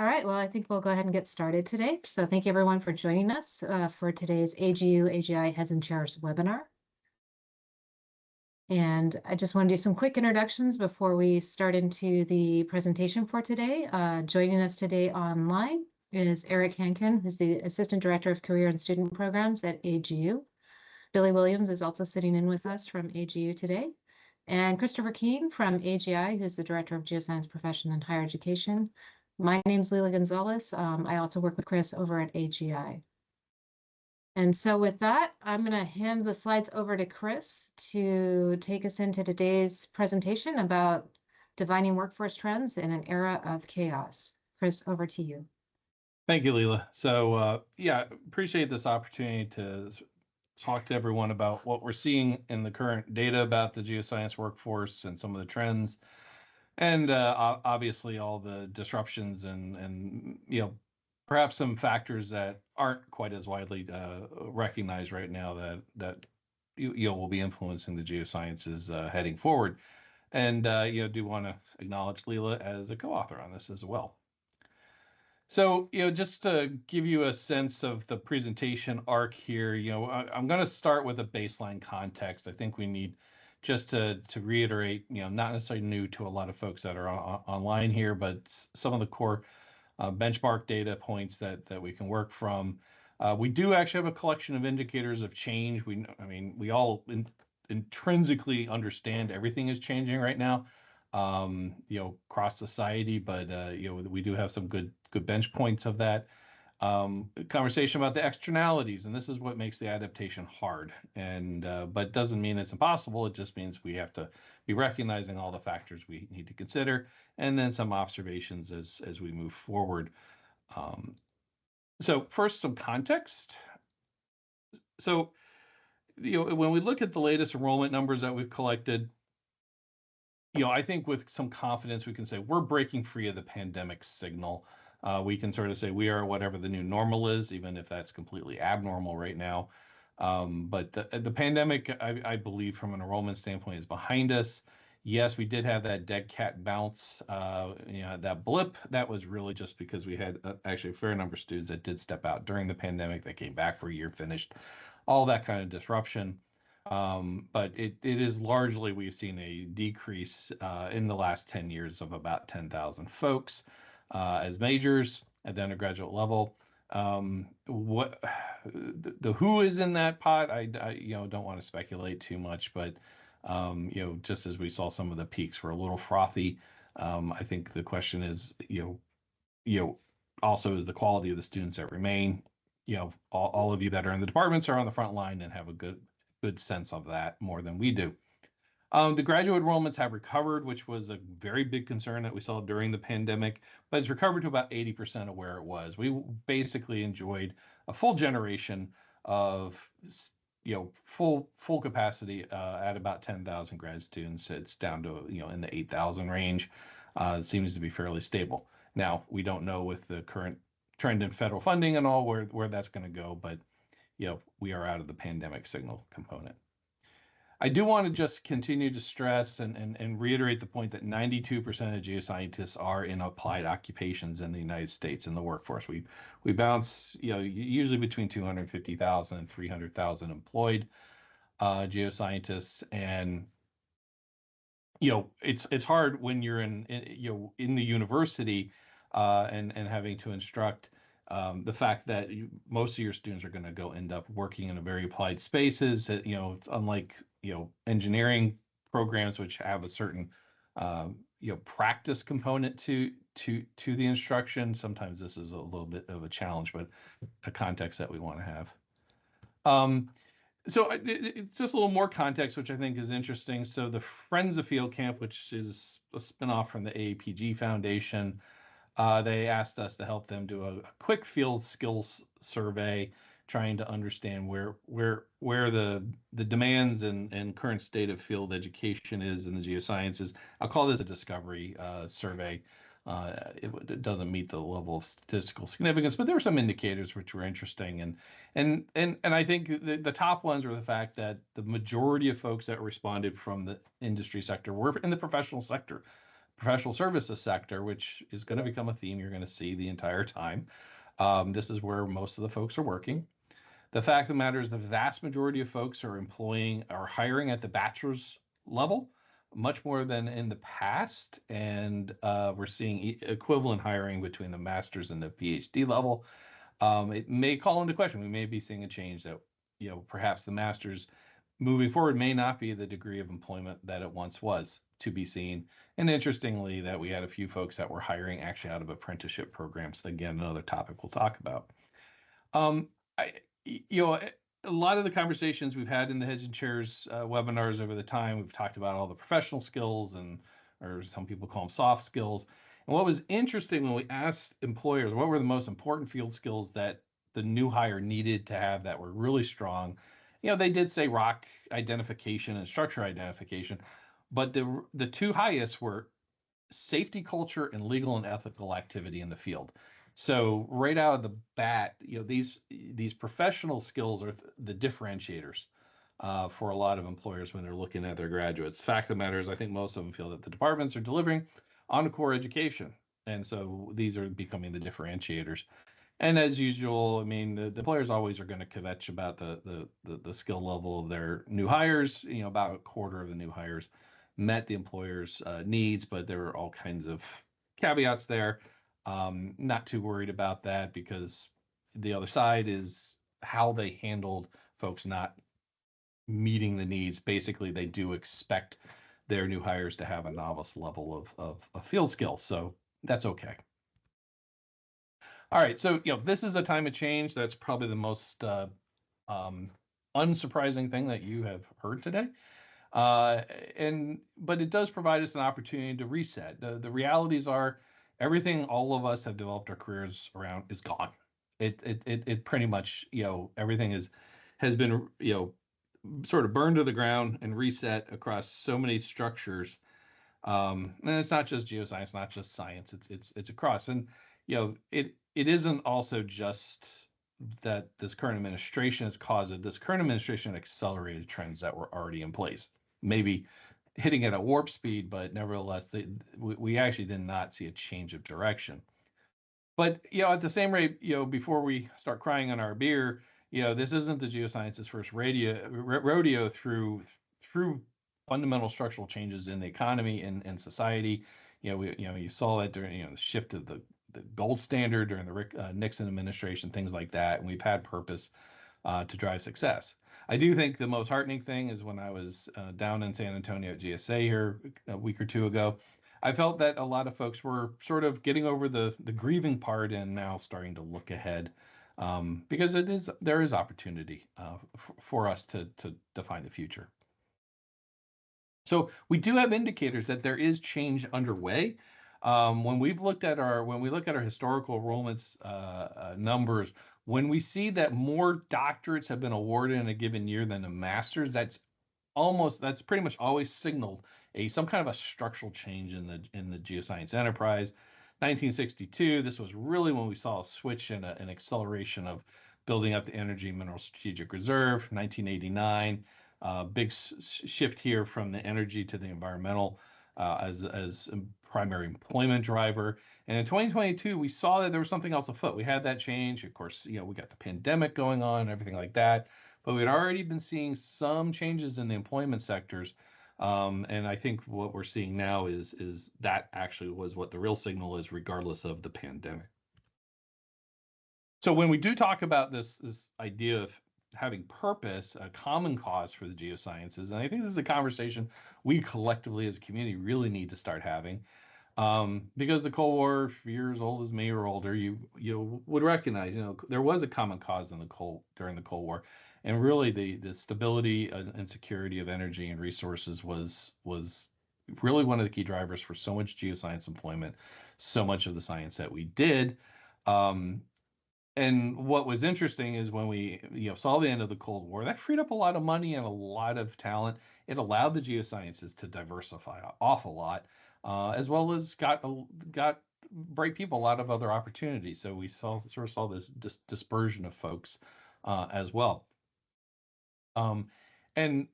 All right, well, I think we'll go ahead and get started today. So thank you everyone for joining us for today's AGU AGI Heads and Chairs webinar. And I just want to do some quick introductions before we start into the presentation for today. Joining us today online is Eric Hankin, who's the Assistant Director of Career and Student Programs at AGU. Billy Williams is also sitting in with us from AGU today. And Christopher Keene from AGI, who's the Director of Geoscience Profession and Higher Education. My name's Leila Gonzalez. I also work with Chris over at AGI. And so with that, I'm going to hand the slides over to Chris to take us into today's presentation about defining workforce trends in an era of chaos. Chris, over to you. Thank you, Leila. So yeah, appreciate this opportunity to talk to everyone about what we're seeing in the current data about the geoscience workforce and some of the trends. And obviously all the disruptions and perhaps some factors that aren't quite as widely recognized right now that will be influencing the geosciences heading forward. And do want to acknowledge Leila as a co-author on this as well. So just to give you a sense of the presentation arc here, I'm going to start with a baseline context. I think we need just to reiterate, not necessarily new to a lot of folks that are online here, but some of the core benchmark data points that we can work from. We do actually have a collection of indicators of change. We all intrinsically understand everything is changing right now, across society, but we do have some good bench points of that. Conversation about the externalities, and this is what makes the adaptation hard. And but doesn't mean it's impossible. It just means we have to be recognizing all the factors we need to consider, and then some observations as we move forward. So first, some context. So when we look at the latest enrollment numbers that we've collected, I think with some confidence we can say we're breaking free of the pandemic signal. We can sort of say we are whatever the new normal is, even if that's completely abnormal right now. But the pandemic, I believe, from an enrollment standpoint, is behind us. Yes, we did have that dead cat bounce, that blip. That was really just because we had actually a fair number of students that did step out during the pandemic. That came back for a year, finished, all that kind of disruption. But it is largely, we've seen a decrease in the last 10 years of about 10,000 folks as majors at the undergraduate level. What the who is in that pot, I don't want to speculate too much, but just as we saw some of the peaks were a little frothy. I think the question is, also is the quality of the students that remain. All of you that are in the departments are on the front line and have a good sense of that more than we do. The graduate enrollments have recovered, which was a very big concern that we saw during the pandemic, but it's recovered to about 80% of where it was. We basically enjoyed a full generation of, full capacity at about 10,000 grad students. It's down to, in the 8,000 range. It seems to be fairly stable. Now, we don't know with the current trend in federal funding and all where that's going to go, but we are out of the pandemic signal component. I do want to just continue to stress and reiterate the point that 92% of geoscientists are in applied occupations in the United States in the workforce. We bounce, usually between 250,000 and 300,000 employed geoscientists, and it's hard when you're in the university and having to instruct. The fact that most of your students are going to go end up working in a very applied spaces. It's unlike engineering programs, which have a certain practice component to the instruction. Sometimes this is a little bit of a challenge, but a context that we want to have. So it's just a little more context, which I think is interesting. So the Friends of Field Camp, which is a spinoff from the AAPG Foundation, they asked us to help them do a quick field skills survey, trying to understand where the demands and current state of field education is in the geosciences. I'll call this a discovery survey. It doesn't meet the level of statistical significance, but there were some indicators which were interesting. And I think the top ones were the fact that the majority of folks that responded from the industry sector were in the professional sector. professional services sector, which is going to become a theme you're going to see the entire time. This is where most of the folks are working. The fact of the matter is the vast majority of folks are hiring at the bachelor's level, much more than in the past. And we're seeing equivalent hiring between the master's and the PhD level. It may call into question. We may be seeing a change that, perhaps the master's moving forward may not be the degree of employment that it once was, to be seen. And interestingly, that we had a few folks that were hiring actually out of apprenticeship programs. Again, another topic we'll talk about. I, a lot of the conversations we've had in the Heads and Chairs webinars over the time, we've talked about all the professional skills or some people call them soft skills. And what was interesting when we asked employers what were the most important field skills that the new hire needed to have that were really strong, they did say rock identification and structure identification, but the two highest were safety culture and legal and ethical activity in the field. So right out of the bat, these professional skills are the differentiators for a lot of employers when they're looking at their graduates. Fact of the matter is, I think most of them feel that the departments are delivering on core education, and so these are becoming the differentiators. And as usual, I mean, the employers always are going to kvetch about the skill level of their new hires. About a quarter of the new hires met the employer's needs, but there are all kinds of caveats there. Not too worried about that, because the other side is how they handled folks not meeting the needs. Basically, they do expect their new hires to have a novice level of field skills, so that's okay. All right, so this is a time of change. That's probably the most unsurprising thing that you have heard today. But it does provide us an opportunity to reset. The realities are everything all of us have developed our careers around is gone. It pretty much, everything has been, sort of burned to the ground and reset across so many structures. And it's not just geoscience, not just science. It's across. And it isn't also just that this current administration has caused it. This current administration accelerated trends that were already in place, maybe hitting at a warp speed, but nevertheless, we actually did not see a change of direction. But at the same rate, before we start crying on our beer, this isn't the geosciences first rodeo through fundamental structural changes in the economy and society. You saw that during the shift of the gold standard during the Nixon administration, things like that, and we've had purpose to drive success. I do think the most heartening thing is when I was down in San Antonio at GSA here a week or two ago, I felt that a lot of folks were sort of getting over the grieving part and now starting to look ahead, because there is opportunity for us to define the future. So we do have indicators that there is change underway. When we look at our historical enrollments numbers, when we see that more doctorates have been awarded in a given year than a master's, that's pretty much always signaled some kind of a structural change in the geoscience enterprise. 1962, this was really when we saw a switch and an acceleration of building up the energy mineral strategic reserve. 1989. Big shift here from the energy to the environmental as a primary employment driver. And in 2022, we saw that there was something else afoot. We had that change. Of course, we got the pandemic going on and everything like that. But we'd already been seeing some changes in the employment sectors. And I think what we're seeing now is that actually was what the real signal is, regardless of the pandemic. So when we do talk about this idea of having purpose, a common cause for the geosciences, and I think this is a conversation we collectively as a community really need to start having, because the Cold War, if you're as old as me or older, you would recognize, there was a common cause during the Cold War, and really the stability and security of energy and resources was really one of the key drivers for so much geoscience employment, so much of the science that we did. And what was interesting is when we saw the end of the Cold War, that freed up a lot of money and a lot of talent. It allowed the geosciences to diversify an awful lot, as well as got bright people a lot of other opportunities. So we sort of saw this dispersion of folks as well. And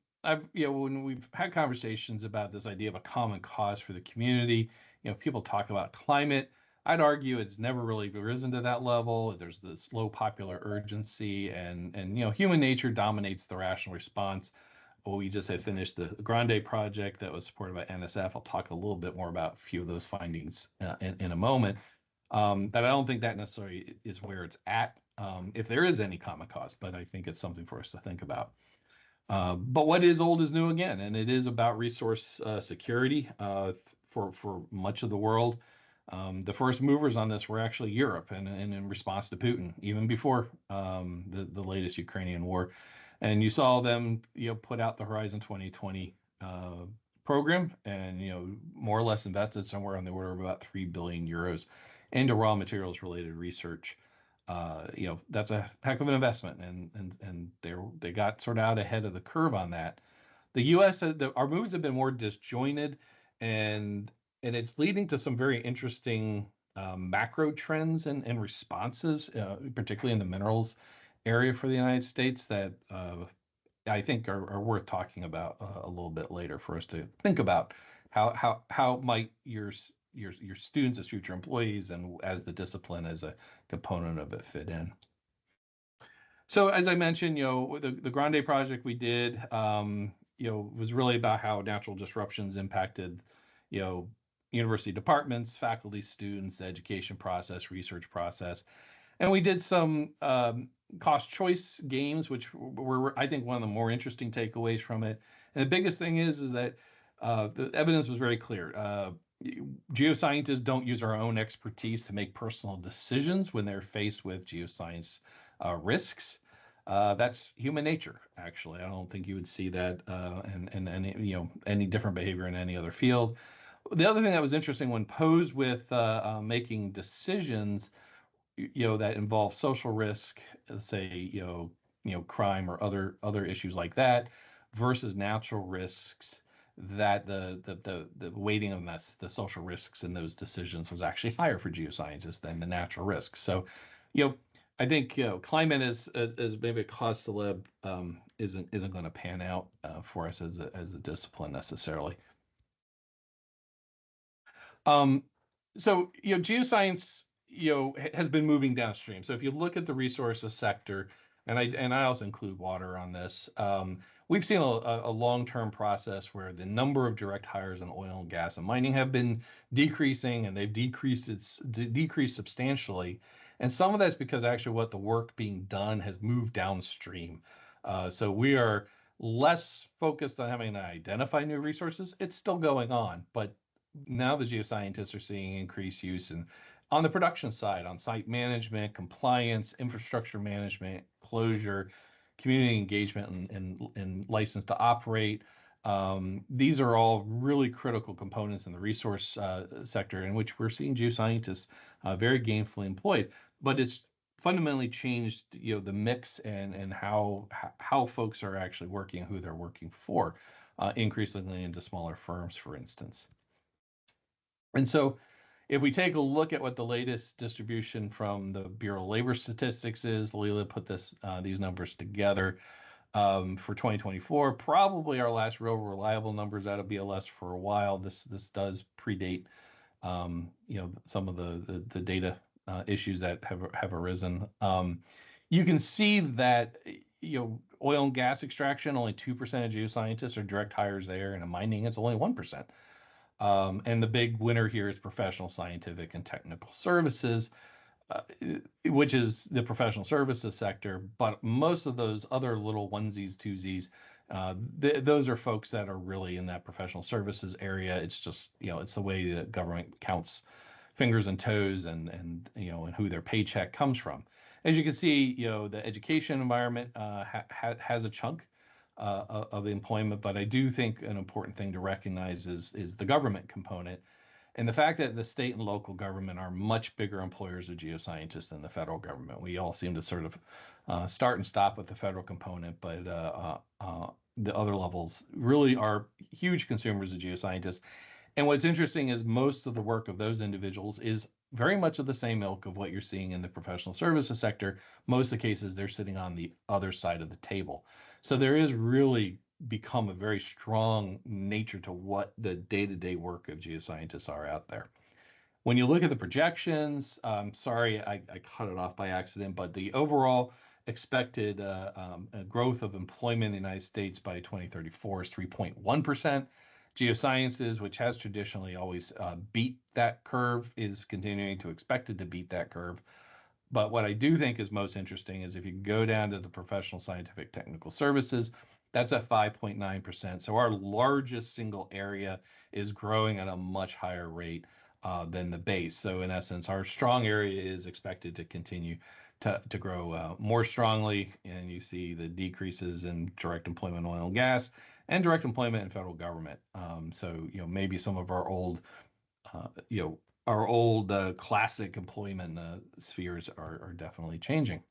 when we've had conversations about this idea of a common cause for the community, People talk about climate. I'd argue it's never really risen to that level. There's this low popular urgency, and human nature dominates the rational response. Well, we just had finished the Grande project that was supported by NSF. I'll talk a little bit more about a few of those findings in a moment. That I don't think that necessarily is where it's at, if there is any common cause, but I think it's something for us to think about. But what is old is new again, and it is about resource security for much of the world. The first movers on this were actually Europe, and in response to Putin, even before the latest Ukrainian war. And you saw them, put out the Horizon 2020 program, and more or less invested somewhere on the order of about 3 billion euros into raw materials related research. That's a heck of an investment, and they got sort of out ahead of the curve on that. The U.S. Our moves have been more disjointed, and it's leading to some very interesting macro trends and responses, particularly in the minerals area for the United States, that I think are worth talking about a little bit later, for us to think about how might your students as future employees and as the discipline as a component of it fit in. So as I mentioned, the Grande project we did, was really about how natural disruptions impacted, university departments, faculty, students, the education process, research process. And we did some cost choice games, which were, I think, one of the more interesting takeaways from it. And the biggest thing is that the evidence was very clear. Geoscientists don't use our own expertise to make personal decisions when they're faced with geoscience risks. That's human nature, actually. I don't think you would see that in any different behavior in any other field. The other thing that was interesting, when posed with making decisions, that involve social risk, say crime or other issues like that, versus natural risks, that the weighting of the social risks in those decisions was actually higher for geoscientists than the natural risks. So, I think climate as maybe a cause celeb isn't going to pan out for us as a discipline necessarily. So geoscience has been moving downstream. So if you look at the resources sector, and I also include water on this, we've seen a long-term process where the number of direct hires in oil and gas and mining have been decreasing, and they've decreased substantially. And some of that's because actually what the work being done has moved downstream. So we are less focused on having to identify new resources. It's still going on, but now the geoscientists are seeing increased use on the production side, on site management, compliance, infrastructure management, closure, community engagement, and license to operate. These are all really critical components in the resource sector, in which we're seeing geoscientists very gainfully employed. But it's fundamentally changed, the mix and how folks are actually working, who they're working for, increasingly into smaller firms, for instance. And so if we take a look at what the latest distribution from the Bureau of Labor Statistics is, Leila put these numbers together for 2024, probably our last real reliable numbers out of BLS for a while. This does predate some of the data issues that have arisen. You can see that oil and gas extraction, only 2% of geoscientists are direct hires there, and in mining it's only 1%. And the big winner here is professional, scientific, and technical services, which is the professional services sector. But most of those other little onesies, twosies, those are folks that are really in that professional services area. It's just, it's the way the government counts fingers and toes, and who their paycheck comes from. As you can see, the education environment has a chunk of the employment, but I do think an important thing to recognize is the government component, and the fact that the state and local government are much bigger employers of geoscientists than the federal government. We all seem to sort of start and stop with the federal component, but the other levels really are huge consumers of geoscientists. And what's interesting is most of the work of those individuals is very much of the same ilk of what you're seeing in the professional services sector. Most of the cases, they're sitting on the other side of the table. So there is really become a very strong nature to what the day-to-day work of geoscientists are out there. When you look at the projections, sorry, I cut it off by accident, but the overall expected growth of employment in the United States by 2034 is 3.1%. Geosciences, which has traditionally always beat that curve, is continuing to expect it to beat that curve. But what I do think is most interesting is if you go down to the professional scientific technical services, that's at 5.9%. So our largest single area is growing at a much higher rate than the base. So in essence, our strong area is expected to continue to grow more strongly. And you see the decreases in direct employment in oil and gas and direct employment in federal government. So, maybe some of our old, classic employment spheres are definitely changing.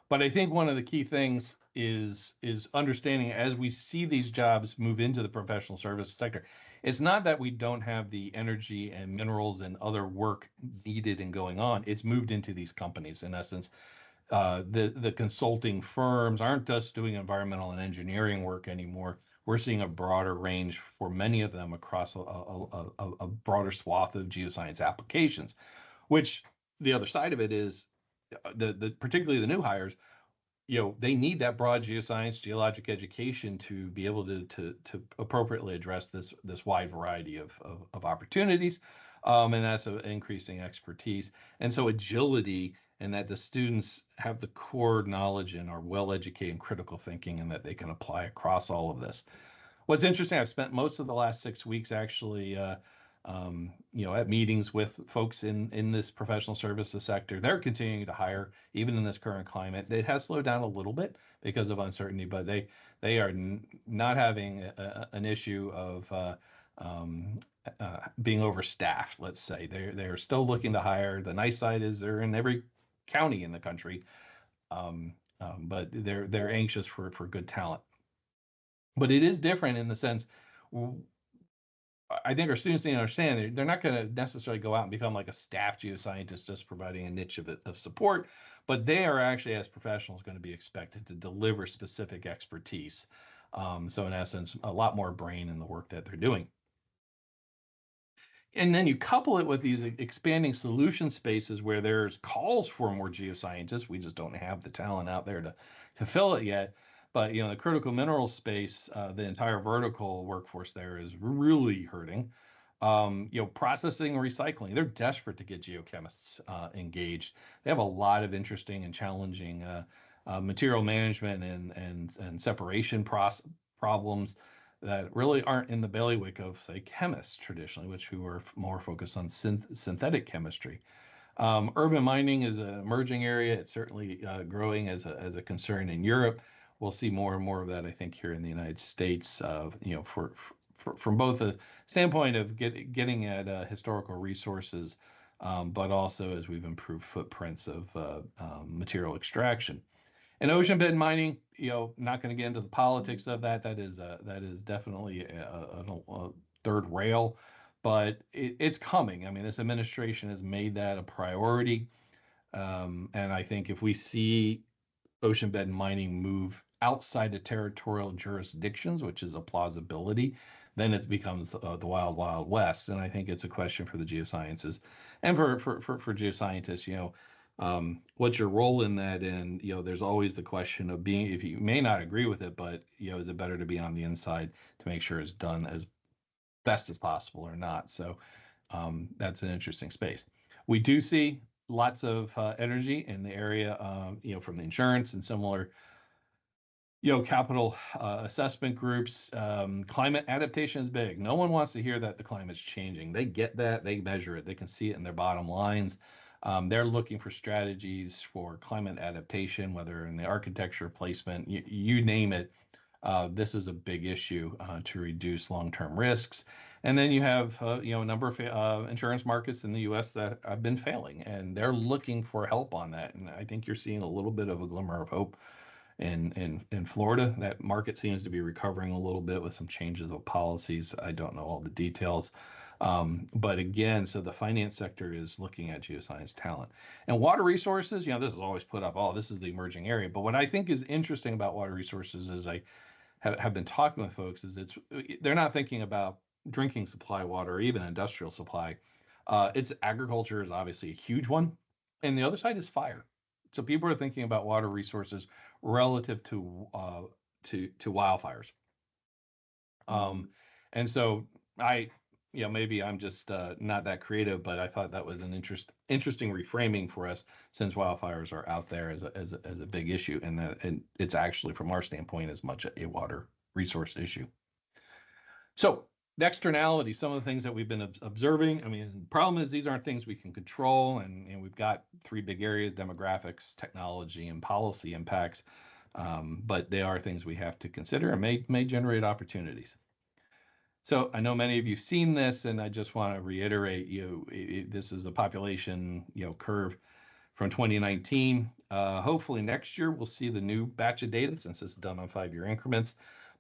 But I think one of the key things is understanding as we see these jobs move into the professional services sector, it's not that we don't have the energy and minerals and other work needed and going on. It's moved into these companies. In essence, the consulting firms aren't just doing environmental and engineering work anymore. We're seeing a broader range for many of them across a broader swath of geoscience applications, which the other side of it is particularly the new hires, they need that broad geoscience, geologic education to be able to appropriately address this wide variety of opportunities, and that's an increasing expertise. And so agility, and that the students have the core knowledge and are well educated in critical thinking, and that they can apply across all of this. What's interesting, I've spent most of the last 6 weeks actually at meetings with folks in this professional services sector. They're continuing to hire even in this current climate. It has slowed down a little bit because of uncertainty, but they are not having an issue of being overstaffed. Let's say they're still looking to hire. The nice side is they're in every county in the country, but they're anxious for good talent. But it is different in the sense, I think our students need to understand they're not going to necessarily go out and become like a staff geoscientist just providing a niche of support, but they are actually, as professionals, going to be expected to deliver specific expertise. So in essence, a lot more brain in the work that they're doing. And then you couple it with these expanding solution spaces where there's calls for more geoscientists. We just don't have the talent out there to fill it yet. But the critical mineral space, the entire vertical workforce there is really hurting. Processing and recycling, they're desperate to get geochemists engaged. They have a lot of interesting and challenging material management and separation problems that really aren't in the bailiwick of, say, chemists traditionally, which we were more focused on synthetic chemistry. Urban mining is an emerging area. It's certainly growing as a concern in Europe. We'll see more and more of that, I think, here in the United States, from both a standpoint of getting at historical resources, but also as we've improved footprints of material extraction. And ocean bed mining, not going to get into the politics of that. That is definitely a third rail, but it's coming. I mean, this administration has made that a priority, and I think if we see ocean bed mining move outside of territorial jurisdictions, which is a plausibility, then it becomes the wild, wild west. And I think it's a question for the geosciences and for geoscientists, what's your role in that? And, there's always the question of being, if you may not agree with it, but, is it better to be on the inside to make sure it's done as best as possible or not? So that's an interesting space. We do see lots of energy in the area, from the insurance and similar, capital assessment groups. Climate adaptation is big. No one wants to hear that the climate's changing. They get that. They measure it. They can see it in their bottom lines. They're looking for strategies for climate adaptation, whether in the architecture placement, you name it. This is a big issue to reduce long-term risks. And then you have, a number of insurance markets in the U.S. that have been failing, and they're looking for help on that. And I think you're seeing a little bit of a glimmer of hope in Florida. That market seems to be recovering a little bit with some changes of policies. I don't know all the details, But again, so the finance sector is looking at geoscience talent. And water resources, this is always put up, oh, this is the emerging area. But what I think is interesting about water resources is I have been talking with folks is they're not thinking about drinking supply water or even industrial supply. It's agriculture is obviously a huge one. And the other side is fire. So people are thinking about water resources relative to wildfires. And so maybe I'm just not that creative, but I thought that was an interesting reframing for us since wildfires are out there as a big issue, and it's actually from our standpoint as much a water resource issue. So the externality, some of the things that we've been observing. I mean, the problem is these aren't things we can control, and we've got three big areas: demographics, technology, and policy impacts. But they are things we have to consider and may generate opportunities. So I know many of you have seen this, and I just want to reiterate, this is a population, curve from 2019. Hopefully next year we'll see the new batch of data since it's done on 5-year increments.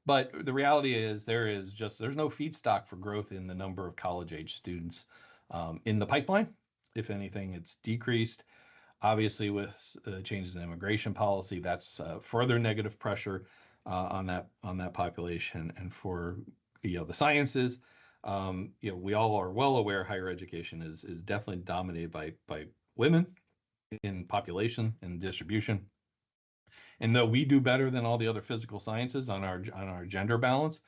But the reality is there's no feedstock for growth in the number of college-age students in the pipeline. If anything, it's decreased. Obviously, with changes in immigration policy, that's further negative pressure on that population. And for the sciences, we all are well aware higher education is definitely dominated by women in population and distribution. And though we do better than all the other physical sciences on our gender balance,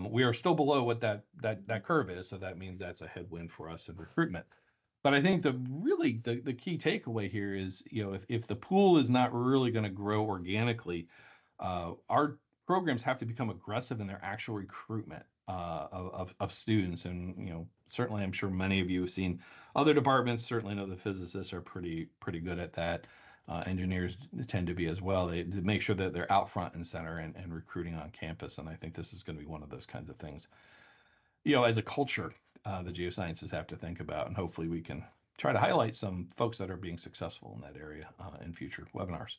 we are still below what that curve is. So that means that's a headwind for us in recruitment. But I think the key takeaway here is, if the pool is not really going to grow organically, our programs have to become aggressive in their actual recruitment of students. And certainly, I'm sure many of you have seen other departments. Certainly, know the physicists are pretty good at that. Engineers tend to be as well. They make sure that they're out front and center and recruiting on campus. And I think this is going to be one of those kinds of things. As a culture, the geosciences have to think about, and hopefully we can try to highlight some folks that are being successful in that area in future webinars.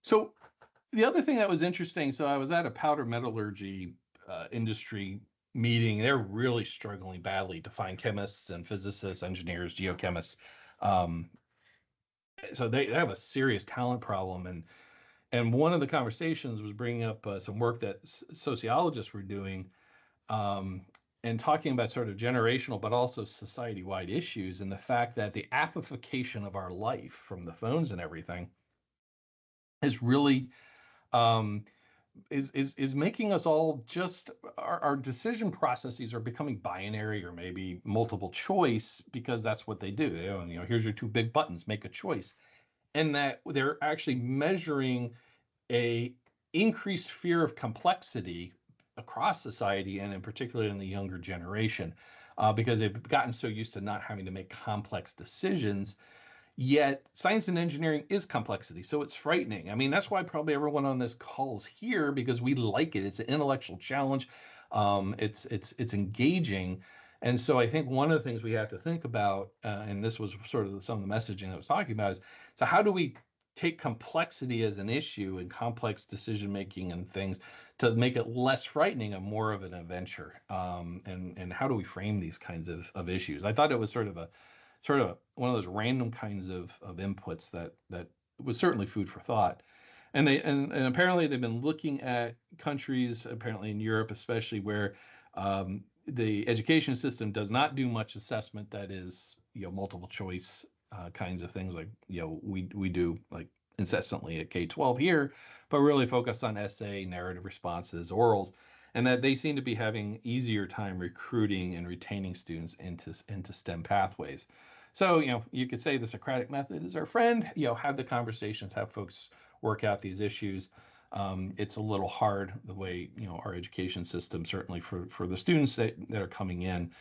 So the other thing that was interesting, so I was at a powder metallurgy industry meeting. They're really struggling badly to find chemists and physicists, engineers, geochemists. So they have a serious talent problem. And one of the conversations was bringing up some work that sociologists were doing and talking about sort of generational, but also society-wide issues, and the fact that the appification of our life from the phones and everything is really is making us all just our decision processes are becoming binary or maybe multiple choice, because that's what they do. Here's your two big buttons, make a choice, and that they're actually measuring a increased fear of complexity across society, and in particular in the younger generation, because they've gotten so used to not having to make complex decisions. Yet science and engineering is complexity, so it's frightening. I mean, that's why probably everyone on this call is here, because we like it. It's an intellectual challenge. It's engaging. And so I think one of the things we have to think about, and this was sort of some of the messaging I was talking about, is so how do we take complexity as an issue and complex decision making and things to make it less frightening and more of an adventure? And how do we frame these kinds of issues? I thought it was sort of one of those random kinds of inputs that was certainly food for thought. And apparently they've been looking at countries, apparently in Europe especially, where the education system does not do much assessment that is multiple choice kinds of things like we do like incessantly at K-12 here, but really focus on essay, narrative responses, orals, and that they seem to be having easier time recruiting and retaining students into STEM pathways. So you could say the Socratic method is our friend. Have the conversations, have folks work out these issues. It's a little hard the way our education system, certainly for the students that are coming in,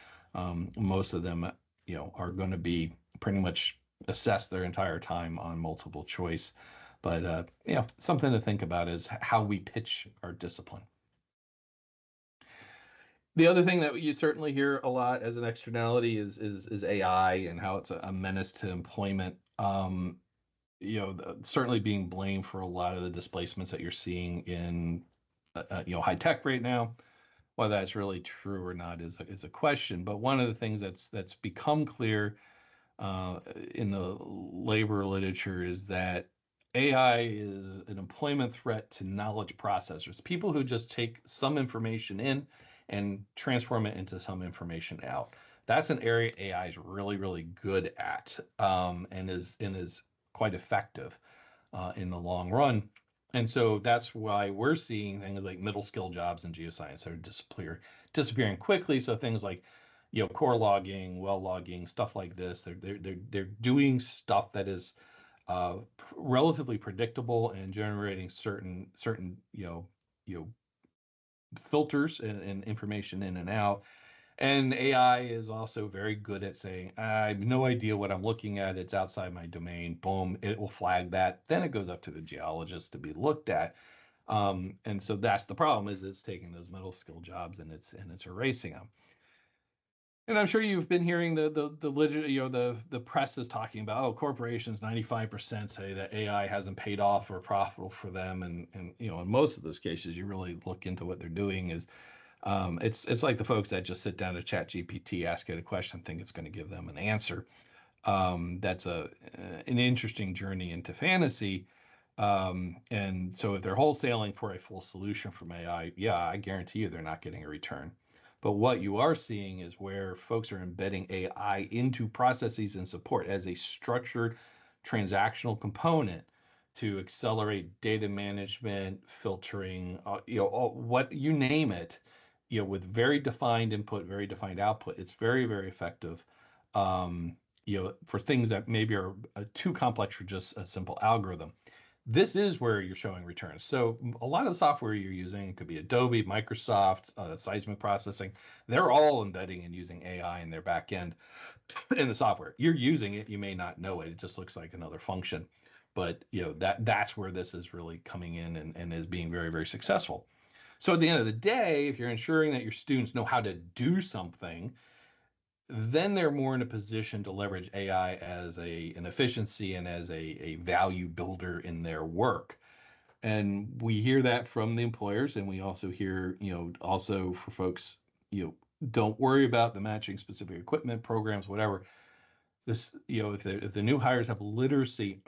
most of them are going to be pretty much assessed their entire time on multiple choice. But something to think about is how we pitch our discipline. The other thing that you certainly hear a lot as an externality is AI and how it's a menace to employment. Certainly being blamed for a lot of the displacements that you're seeing in high tech right now. whether that's really true or not is a question. But one of the things that's become clear in the labor literature is that AI is an employment threat to knowledge processors, people who just take some information in and transform it into some information out. That's an area AI is really, really good at, and is quite effective in the long run. And so that's why we're seeing things like middle skill jobs in geoscience are disappearing quickly. So things like, core logging, well logging, stuff like this. They're doing stuff that is relatively predictable and generating certain filters and information in and out. And AI is also very good at saying, I have no idea what I'm looking at. It's outside my domain. Boom, it will flag that. Then it goes up to the geologist to be looked at. And so that's the problem, is it's taking those middle skill jobs and it's erasing them. And I'm sure you've been hearing the press is talking about, oh, corporations 95% say that AI hasn't paid off or profitable for them, and in most of those cases, you really look into what they're doing is it's like the folks that just sit down to chat GPT, ask it a question, think it's going to give them an answer. That's an interesting journey into fantasy. And so if they're wholesaling for a full solution from AI, yeah, I guarantee you they're not getting a return. But what you are seeing is where folks are embedding AI into processes and support as a structured transactional component to accelerate data management, filtering, what you name it, with very defined input, very defined output. It's very, very effective. For things that maybe are too complex for just a simple algorithm. This is where you're showing returns. So a lot of the software you're using, it could be Adobe, Microsoft, seismic processing, they're all embedding and using AI in their back end in the software. You're using it, you may not know it. It just looks like another function. But that's where this is really coming in and is being very, very successful. So at the end of the day, if you're ensuring that your students know how to do something, then they're more in a position to leverage AI as an efficiency and as a value builder in their work. And we hear that from the employers, and we also hear, also for folks, don't worry about the matching specific equipment programs, whatever. This, if the new hires have literacy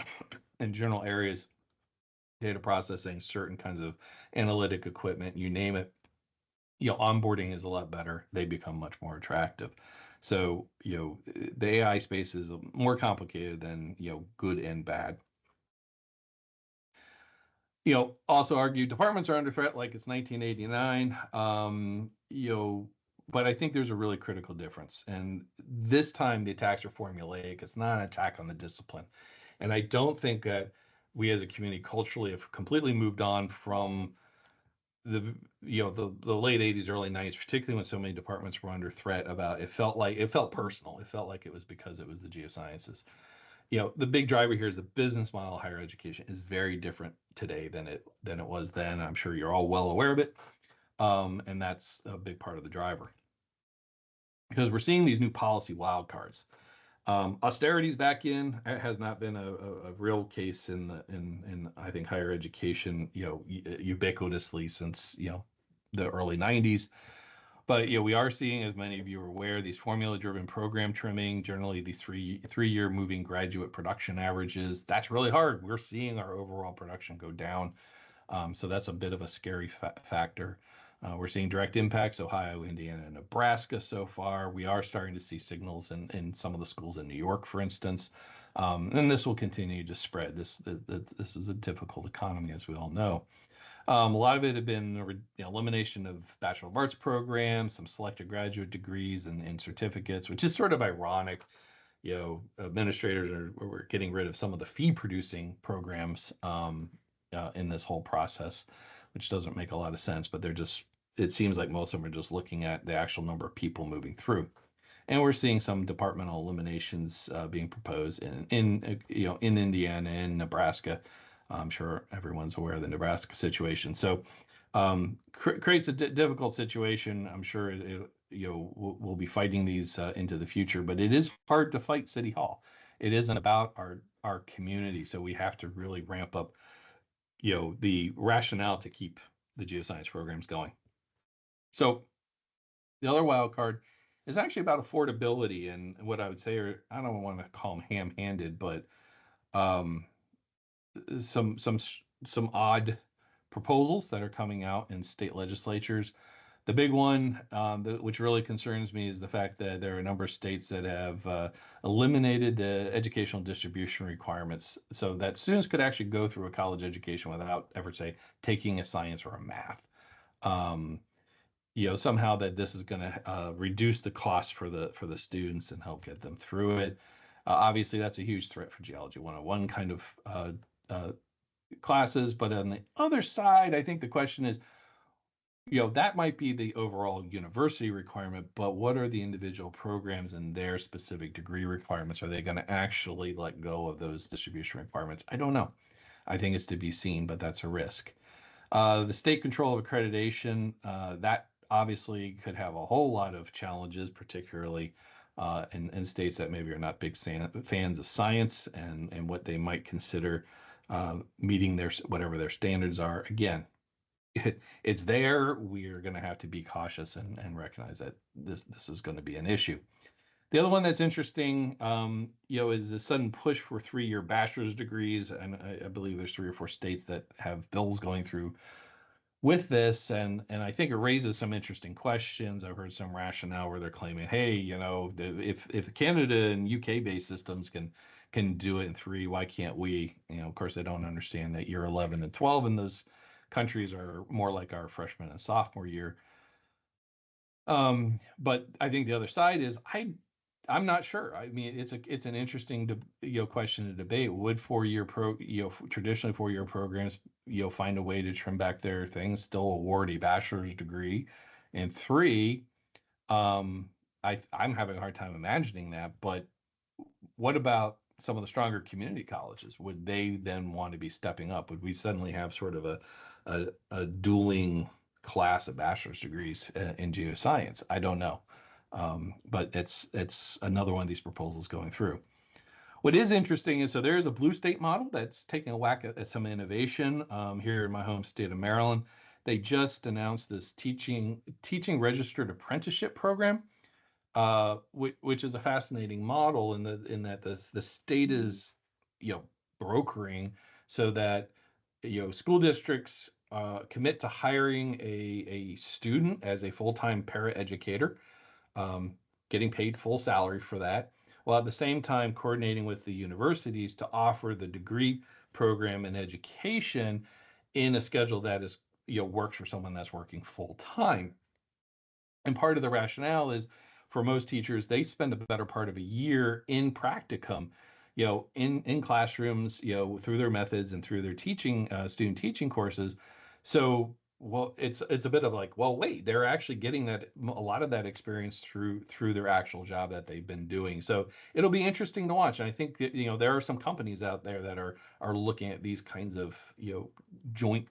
in general areas, data processing, certain kinds of analytic equipment, you name it, onboarding is a lot better. They become much more attractive. So, the AI space is more complicated than, good and bad. Also argue departments are under threat like it's 1989. But I think there's a really critical difference. And this time the attacks are formulaic. It's not an attack on the discipline. And I don't think that we as a community culturally have completely moved on from the late 80s, early 90s, particularly when so many departments were under threat. It felt personal. It felt like it was because it was the geosciences. The big driver here is the business model of higher education is very different today than it was then. I'm sure you're all well aware of it. And that's a big part of the driver, because we're seeing these new policy wildcards. Austerity's back in. It has not been a real case in I think higher education, ubiquitously since the early 90s. But we are seeing, as many of you are aware, these formula-driven program trimming, generally these three-year moving graduate production averages. That's really hard. We're seeing our overall production go down. So that's a bit of a scary factor. We're seeing direct impacts, Ohio, Indiana, and Nebraska so far. We are starting to see signals in some of the schools in New York, for instance. And this will continue to spread. This is a difficult economy, as we all know. A lot of it had been elimination of Bachelor of Arts programs, some selected graduate degrees and certificates, which is sort of ironic. Administrators were getting rid of some of the fee-producing programs in this whole process, which doesn't make a lot of sense, but it seems like most of them are just looking at the actual number of people moving through. And we're seeing some departmental eliminations being proposed in Indiana and Nebraska. I'm sure everyone's aware of the Nebraska situation. So creates a difficult situation. I'm sure we'll be fighting these into the future, but it is hard to fight City Hall. It isn't about our community, so we have to really ramp up the rationale to keep the geoscience programs going. So The other wild card is actually about affordability, and what I would say are, I don't want to call them ham-handed, but um, some some some odd proposals that are coming out in state legislatures. The big one, which really concerns me, is the fact that there are a number of states that have eliminated the educational distribution requirements, so that students could actually go through a college education without ever, say, taking a science or a math. Um, somehow that this is going to reduce the cost for the students and help get them through it. Obviously, that's a huge threat for Geology 101 kind of uh, classes. But on the other side, I think the question is, that might be the overall university requirement, but what are the individual programs and their specific degree requirements? Are they going to actually let go of those distribution requirements? I don't know. I think it's to be seen, but that's a risk. The state control of accreditation, that obviously could have a whole lot of challenges, particularly in states that maybe are not big fans of science and what they might consider meeting whatever their standards are. Again, it's there. We're going to have to be cautious and recognize that this is going to be an issue. The other one that's interesting, is the sudden push for 3-year bachelor's degrees, and I believe there's 3 or 4 states that have bills going through with this, and I think it raises some interesting questions. I've heard some rationale where they're claiming, hey, if Canada and UK based systems can do it in 3, why can't we? Of course, they don't understand that year 11 and 12 in those countries are more like our freshman and sophomore year. But I think the other side is I'm not sure. I mean, it's an interesting question to debate. Would 4-year traditionally 4-year programs find a way to trim back their things, still award a bachelor's degree, and 3? I'm having a hard time imagining that. But what about some of the stronger community colleges? Would they then want to be stepping up? Would we suddenly have sort of a dueling class of bachelor's degrees in geoscience? I don't know. But it's another one of these proposals going through. What is interesting is, so there is a blue state model that's taking a whack at some innovation here in my home state of Maryland. They just announced this teaching registered apprenticeship program, which is a fascinating model in that the state is brokering so that school districts commit to hiring a student as a full-time paraeducator, getting paid full salary for that, while at the same time coordinating with the universities to offer the degree program and education in a schedule that is works for someone that's working full time. And part of the rationale is, for most teachers, they spend a better part of a year in practicum, in classrooms, through their methods and through their teaching, student teaching courses. So, well, it's a bit of like, well, wait, they're actually getting a lot of that experience through their actual job that they've been doing. So it'll be interesting to watch. And I think that, there are some companies out there that are looking at these kinds of, joint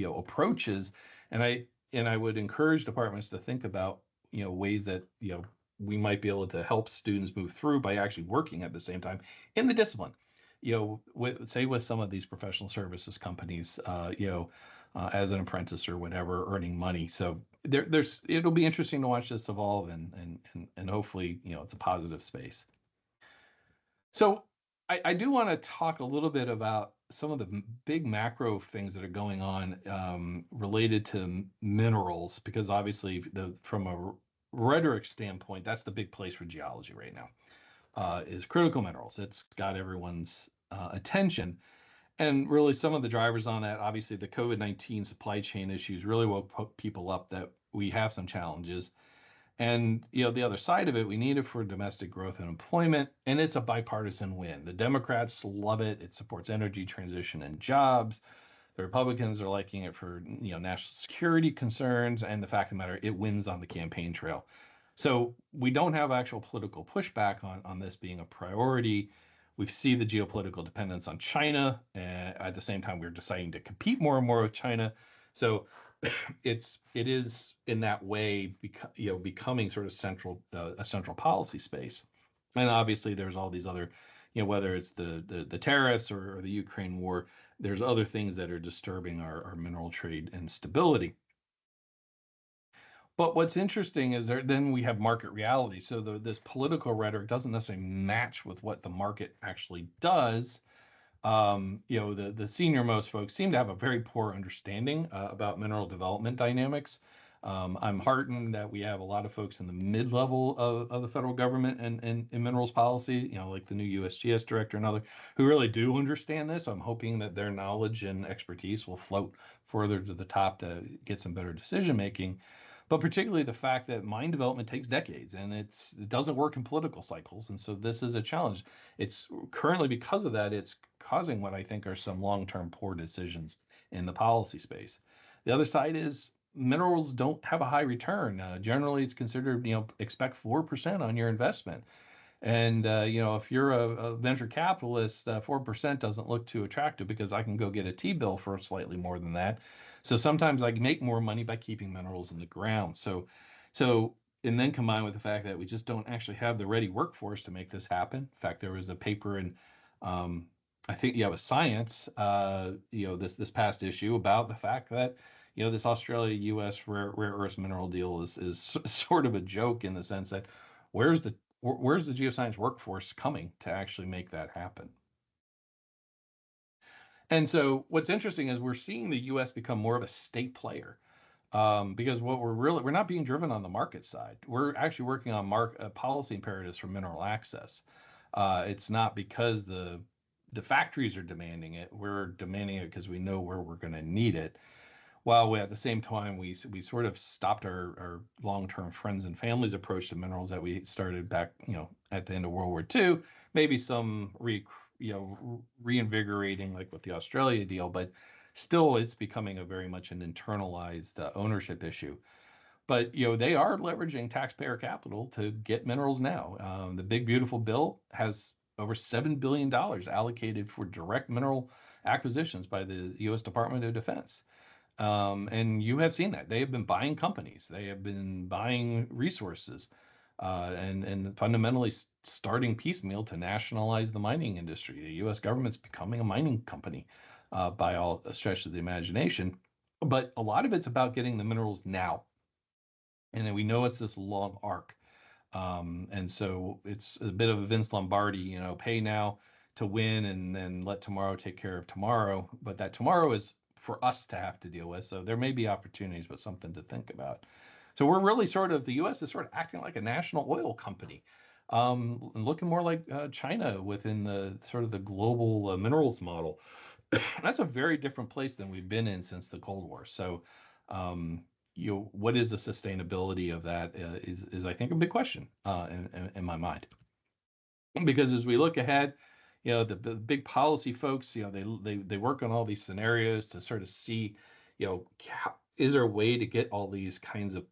approaches. And I would encourage departments to think about, ways that, we might be able to help students move through by actually working at the same time in the discipline. With some of these professional services companies, as an apprentice or whatever, earning money. So it'll be interesting to watch this evolve, and hopefully, it's a positive space. So I do want to talk a little bit about some of the big macro things that are going on related to minerals, because obviously from a rhetoric standpoint, that's the big place for geology right now, is critical minerals. It's got everyone's attention. And really, some of the drivers on that, obviously, the COVID-19 supply chain issues really woke people up that we have some challenges. And the other side of it, we need it for domestic growth and employment, and it's a bipartisan win. The Democrats love it. It supports energy transition and jobs. The Republicans are liking it for national security concerns, and the fact of the matter, it wins on the campaign trail. So we don't have actual political pushback on this being a priority. We see the geopolitical dependence on China, and at the same time, we're deciding to compete more and more with China. So it is in that way becoming sort of a central policy space. And obviously, there's all these other, whether it's the tariffs or the Ukraine war, there's other things that are disturbing our mineral trade and stability. But what's interesting is then we have market reality. So this political rhetoric doesn't necessarily match with what the market actually does. The senior most folks seem to have a very poor understanding about mineral development dynamics. I'm heartened that we have a lot of folks in the mid-level of the federal government and in minerals policy, like the new USGS director and other, who really do understand this. I'm hoping that their knowledge and expertise will float further to the top to get some better decision making. But particularly the fact that mine development takes decades and it doesn't work in political cycles. And so this is a challenge. It's currently, because of that, it's causing what I think are some long-term poor decisions in the policy space. The other side is minerals don't have a high return. Generally, it's considered, expect 4% on your investment. And if you're a venture capitalist, 4% doesn't look too attractive because I can go get a T-bill for slightly more than that. So sometimes I can make more money by keeping minerals in the ground. And then combined with the fact that we just don't actually have the ready workforce to make this happen. In fact, there was a paper in, I think, it was Science, this past issue about the fact that, this Australia-U.S. rare earth mineral deal is sort of a joke in the sense that where's the geoscience workforce coming to actually make that happen? And so what's interesting is we're seeing the U.S. become more of a state player, because we're not being driven on the market side. We're actually working on policy imperatives for mineral access. It's not because the factories are demanding it. We're demanding it because we know where we're going to need it. While at the same time, we sort of stopped our long-term friends and families approach to minerals that we started back, at the end of World War II. Maybe some reinvigorating, like with the Australia deal, but still, it's becoming a very much an internalized ownership issue. But they are leveraging taxpayer capital to get minerals now. The Big Beautiful Bill has over $7 billion allocated for direct mineral acquisitions by the U.S. Department of Defense. And you have seen that. They have been buying companies. They have been buying resources, and fundamentally starting piecemeal to nationalize the mining industry. The U.S. government's becoming a mining company by all stretch of the imagination. But a lot of it's about getting the minerals now. And we know it's this long arc. And so it's a bit of a Vince Lombardi, pay now to win and then let tomorrow take care of tomorrow. But that tomorrow is for us to have to deal with. So there may be opportunities, but something to think about. So we're really the U.S. is sort of acting like a national oil company, looking more like China within the sort of the global minerals model. That's a very different place than we've been in since the Cold War. So, what is the sustainability of that is I think a big question in my mind. Because as we look ahead, the big policy folks, they work on all these scenarios to sort of see, is there a way to get all these kinds of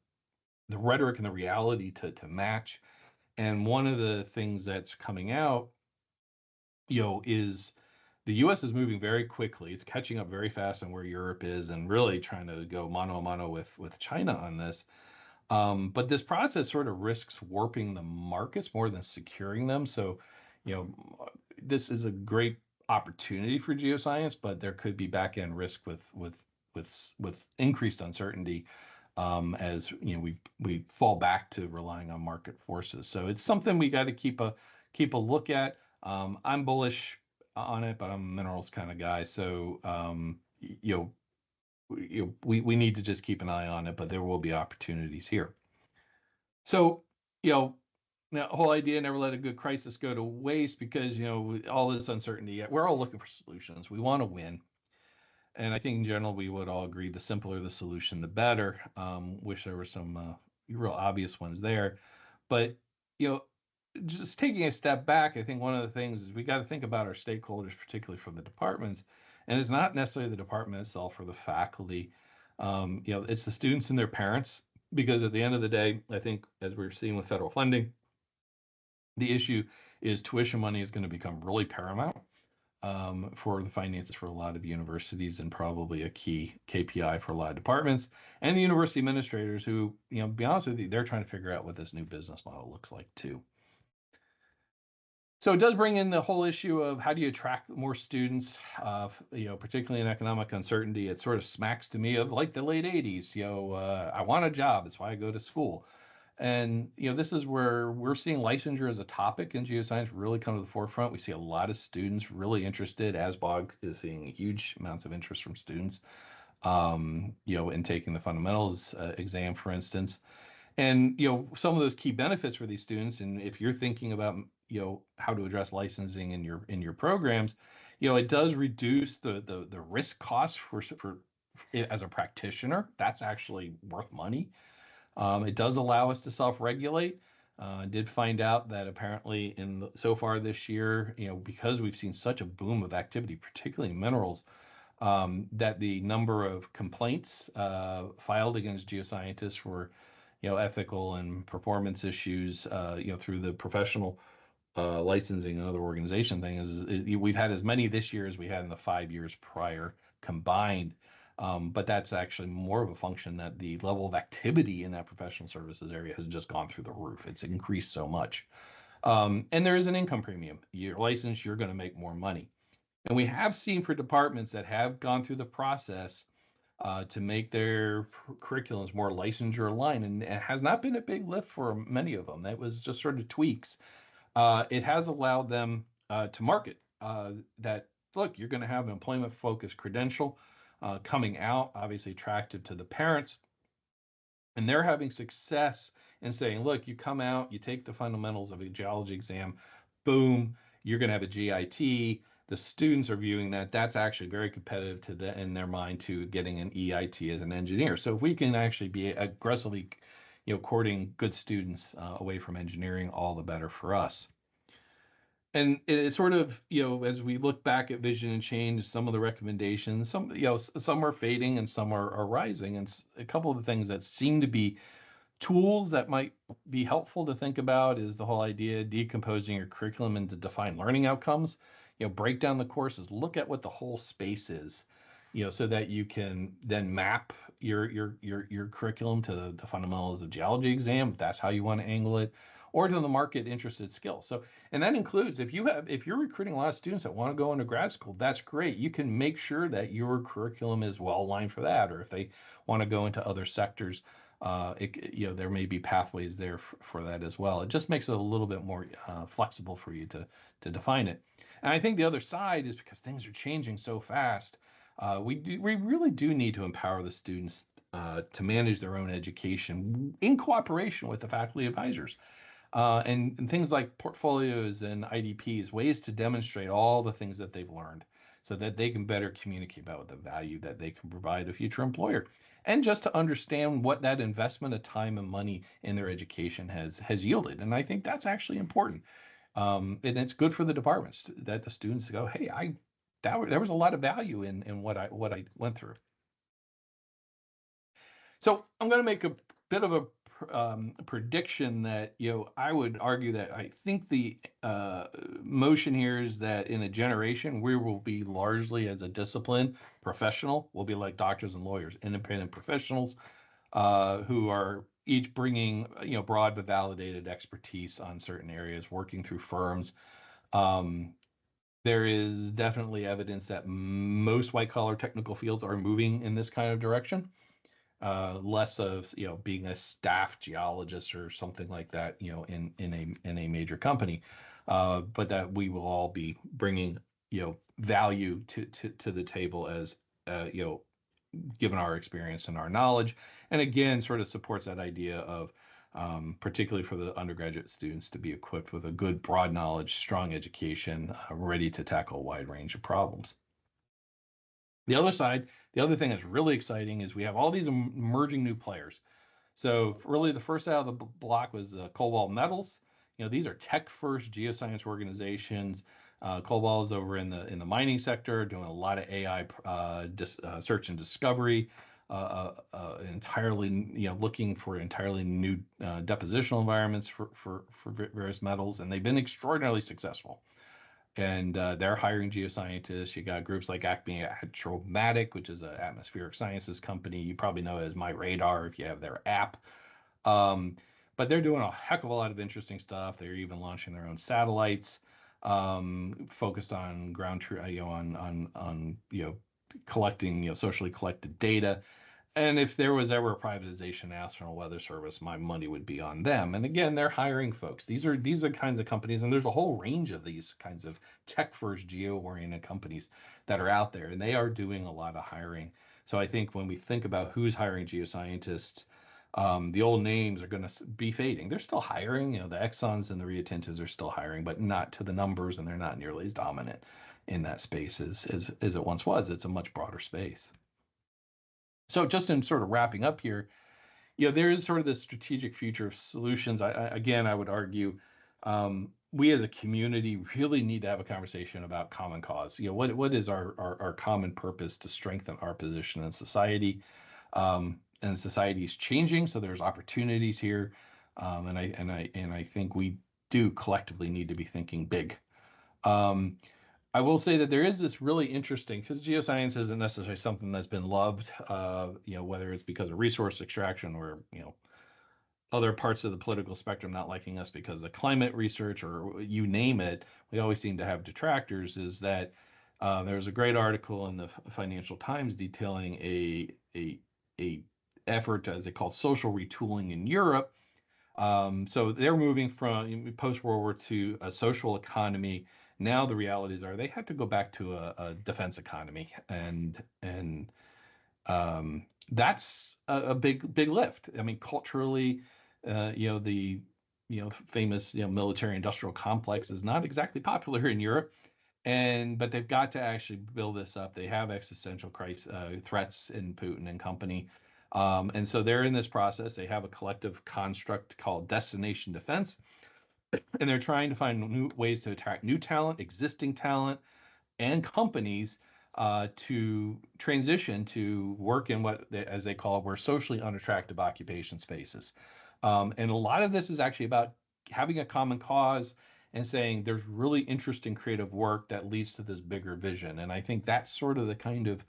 the rhetoric and the reality to match? And one of the things that's coming out, is the U.S. is moving very quickly. It's catching up very fast on where Europe is, and really trying to go mano a mano with China on this. But this process sort of risks warping the markets more than securing them. So, this is a great opportunity for geoscience, but there could be back end risk with increased uncertainty, as we fall back to relying on market forces. So it's something we got to keep a look at. I'm bullish on it, but I'm a minerals kind of guy, so we need to just keep an eye on it. But there will be opportunities here. So now the whole idea, never let a good crisis go to waste, because all this uncertainty, we're all looking for solutions. We want to win. And I think in general, we would all agree the simpler the solution, the better. Wish there were some real obvious ones there. But, just taking a step back, I think one of the things is we got to think about our stakeholders, particularly from the departments. And it's not necessarily the department itself or the faculty. It's the students and their parents. Because at the end of the day, I think, as we're seeing with federal funding, the issue is tuition money is going to become really paramount for the finances for a lot of universities, and probably a key KPI for a lot of departments. And the university administrators who, to be honest with you, they're trying to figure out what this new business model looks like too. So it does bring in the whole issue of how do you attract more students, particularly in economic uncertainty. It sort of smacks to me of like the late 80s. I want a job. That's why I go to school. And this is where we're seeing licensure as a topic in geoscience really come to the forefront. We see a lot of students really interested. ASBOG is seeing huge amounts of interest from students, in taking the fundamentals exam, for instance. And some of those key benefits for these students, and if you're thinking about how to address licensing in your programs, it does reduce the risk costs for as a practitioner. That's actually worth money. It does allow us to self-regulate. Did find out that apparently so far this year, because we've seen such a boom of activity, particularly in minerals, that the number of complaints filed against geoscientists for ethical and performance issues, through the professional licensing and other organization thing we've had as many this year as we had in the 5 years prior combined. But that's actually more of a function that the level of activity in that professional services area has just gone through the roof. It's increased so much. And there is an income premium. You're licensed, you're going to make more money. And we have seen for departments that have gone through the process to make their curriculums more licensure aligned, and it has not been a big lift for many of them. That was just sort of tweaks. It has allowed them to market that, look, you're going to have an employment-focused credential coming out, obviously attractive to the parents. And they're having success in saying, look, you come out, you take the fundamentals of a geology exam, boom, you're going to have a GIT. The students are viewing that's actually very competitive in their mind to getting an EIT as an engineer. So if we can actually be aggressively, courting good students away from engineering, all the better for us. And it's sort of, as we look back at vision and change, some of the recommendations, some are fading and some are rising. And a couple of the things that seem to be tools that might be helpful to think about is the whole idea of decomposing your curriculum into defined learning outcomes. Break down the courses, look at what the whole space is, so that you can then map your curriculum to the fundamentals of geology exam, if that's how you want to angle it, or to the market interested skills. So, and that includes if you're recruiting a lot of students that want to go into grad school, that's great. You can make sure that your curriculum is well aligned for that, or if they want to go into other sectors, there may be pathways there for that as well. It just makes it a little bit more flexible for you to define it. And I think the other side is because things are changing so fast, we really do need to empower the students to manage their own education in cooperation with the faculty advisors. And things like portfolios and IDPs, ways to demonstrate all the things that they've learned so that they can better communicate about the value that they can provide a future employer. And just to understand what that investment of time and money in their education has yielded. And I think that's actually important. And it's good for the departments that the students go, hey, there was a lot of value in what I went through. So I'm going to make a bit of a prediction that I would argue that I think the motion here is that in a generation we will be largely, as a discipline, professional. We'll be like doctors and lawyers, independent professionals who are each bringing broad but validated expertise on certain areas, working through firms. There is definitely evidence that most white-collar technical fields are moving in this kind of direction. Less of being a staff geologist or something like that, in a major company, but that we will all be bringing value to the table as given our experience and our knowledge, and again sort of supports that idea of particularly for the undergraduate students to be equipped with a good broad knowledge, strong education, ready to tackle a wide range of problems. The other side, the other thing that's really exciting is we have all these emerging new players. So really the first out of the block was Cobalt Metals. These are tech-first geoscience organizations. Cobalt is over in the mining sector, doing a lot of AI search and discovery, entirely looking for entirely new depositional environments for various metals, and they've been extraordinarily successful. And they're hiring geoscientists. You got groups like Acme Atromatic, which is an atmospheric sciences company. You probably know it as My Radar if you have their app. But they're doing a heck of a lot of interesting stuff. They're even launching their own satellites. focused on ground truth, on collecting socially collected data. And if there was ever a privatization, National Weather Service, my money would be on them. And again, they're hiring folks. These are kinds of companies, and there's a whole range of these kinds of tech-first, geo-oriented companies that are out there, and they are doing a lot of hiring. So I think when we think about who's hiring geoscientists, the old names are going to be fading. They're still hiring. The Exxons and the Rio Tintos are still hiring, but not to the numbers, and they're not nearly as dominant in that space as it once was. It's a much broader space. So just in sort of wrapping up here, there is sort of this strategic future of solutions. I would argue we as a community really need to have a conversation about common cause. What is our common purpose to strengthen our position in society? And society is changing, so there's opportunities here, and I think we do collectively need to be thinking big. I will say that there is this really interesting, because geoscience isn't necessarily something that's been loved, whether it's because of resource extraction or, other parts of the political spectrum not liking us because of climate research or you name it. We always seem to have detractors. Is that there was a great article in the Financial Times detailing a effort, as they call social retooling in Europe. So they're moving from post-World War II, a social economy. Now the realities are they had to go back to a defense economy, and that's a big lift. I mean, culturally, the famous military industrial complex is not exactly popular in Europe, but they've got to actually build this up. They have existential threats in Putin and company. And so they're in this process. They have a collective construct called destination defense, and they're trying to find new ways to attract new talent, existing talent, and companies to transition to work in what, as they call it, were socially unattractive occupation spaces. And a lot of this is actually about having a common cause and saying there's really interesting creative work that leads to this bigger vision. And I think that's sort of the kind of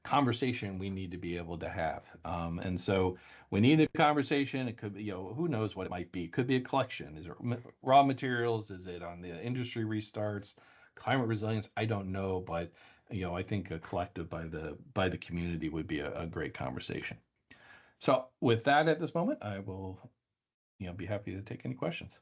conversation we need to be able to have. And so we need a conversation. It could be, who knows what it might be. It could be a collection. Is it raw materials? Is it on the industry restarts, climate resilience? I don't know, but I think a collective by the community would be a great conversation. So with that, at this moment, I will be happy to take any questions.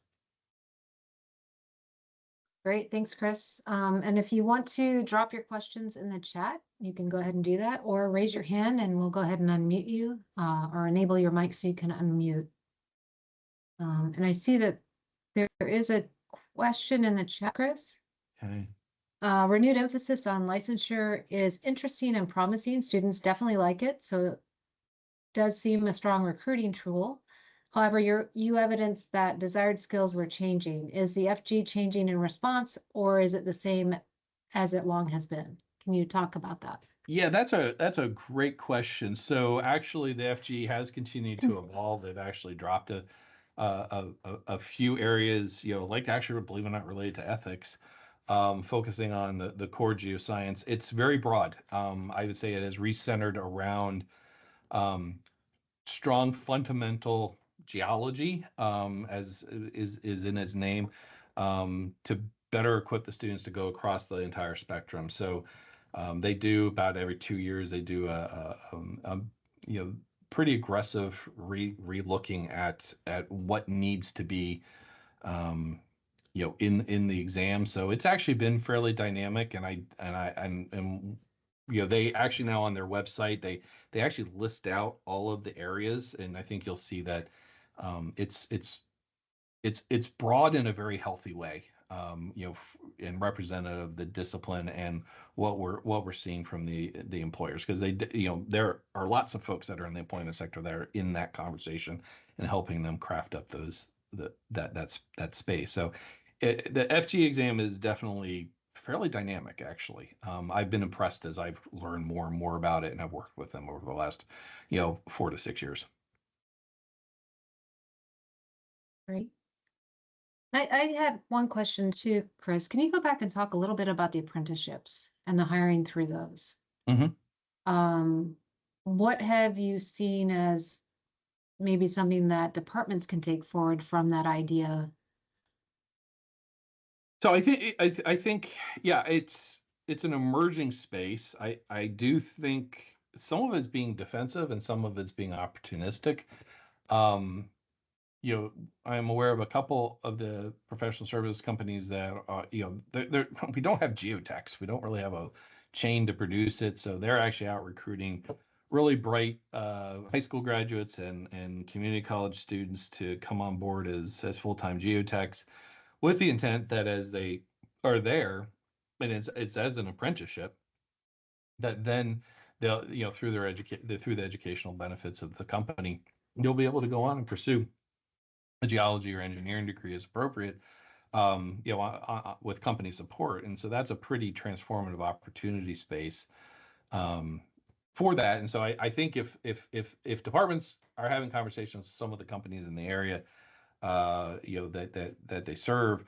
Great, thanks, Chris. And if you want to drop your questions in the chat, you can go ahead and do that, or raise your hand and we'll go ahead and unmute you, or enable your mic so you can unmute. And I see that there is a question in the chat, Chris. Okay. Renewed emphasis on licensure is interesting and promising. Students definitely like it, so it does seem a strong recruiting tool. However, you evidence that desired skills were changing. Is the FG changing in response, or is it the same as it long has been? Can you talk about that? Yeah, that's a great question. So actually, the FG has continued to evolve. They've actually dropped a few areas, like actually, believe it or not, related to ethics, focusing on the core geoscience. It's very broad. I would say it is recentered around strong fundamental geology, as is in its name, to better equip the students to go across the entire spectrum. So they do about every 2 years, they do a pretty aggressive re-looking at what needs to be in the exam. So it's actually been fairly dynamic, and they actually now on their website they actually list out all of the areas, and I think you'll see that it's broad in a very healthy way, and representative of the discipline and what we're seeing from the employers, because there are lots of folks that are in the employment sector that are in that conversation and helping them craft up that space. So the FG exam is definitely fairly dynamic, actually. I've been impressed as I've learned more and more about it, and I've worked with them over the last 4 to 6 years. Great. I had one question too, Chris. Can you go back and talk a little bit about the apprenticeships and the hiring through those? Mm-hmm. What have you seen as maybe something that departments can take forward from that idea? So I think yeah, it's an emerging space. I do think some of it's being defensive and some of it's being opportunistic. Um, I'm aware of a couple of the professional service companies that we don't have geotechs. We don't really have a chain to produce it, so they're actually out recruiting really bright high school graduates and community college students to come on board as full-time geotechs with the intent that as they are there, and it's as an apprenticeship, that then they'll through the educational benefits of the company, you'll be able to go on and pursue a geology or engineering degree as appropriate, with company support. And so that's a pretty transformative opportunity space um, for that. And so I think if departments are having conversations with some of the companies in the area, that they serve,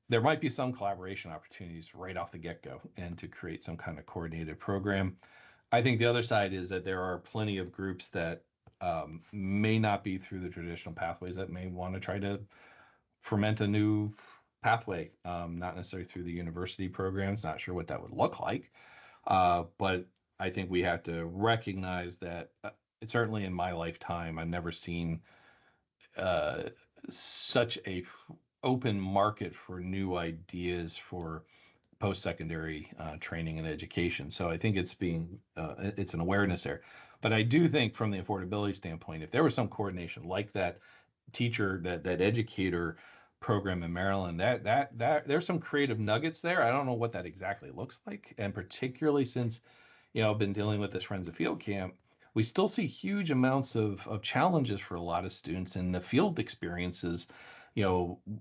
there might be some collaboration opportunities right off the get-go and to create some kind of coordinated program. I think the other side is that there are plenty of groups that may not be through the traditional pathways that may want to try to ferment a new pathway, not necessarily through the university programs. Not sure what that would look like, but I think we have to recognize that certainly in my lifetime, I've never seen uh, such a open market for new ideas for post-secondary training and education. So I think it's an awareness there. But I do think from the affordability standpoint, if there was some coordination like that that educator program in Maryland, that there's some creative nuggets there. I don't know what that exactly looks like, and particularly since I've been dealing with this Friends of Field camp, we still see huge amounts of challenges for a lot of students in the field experiences,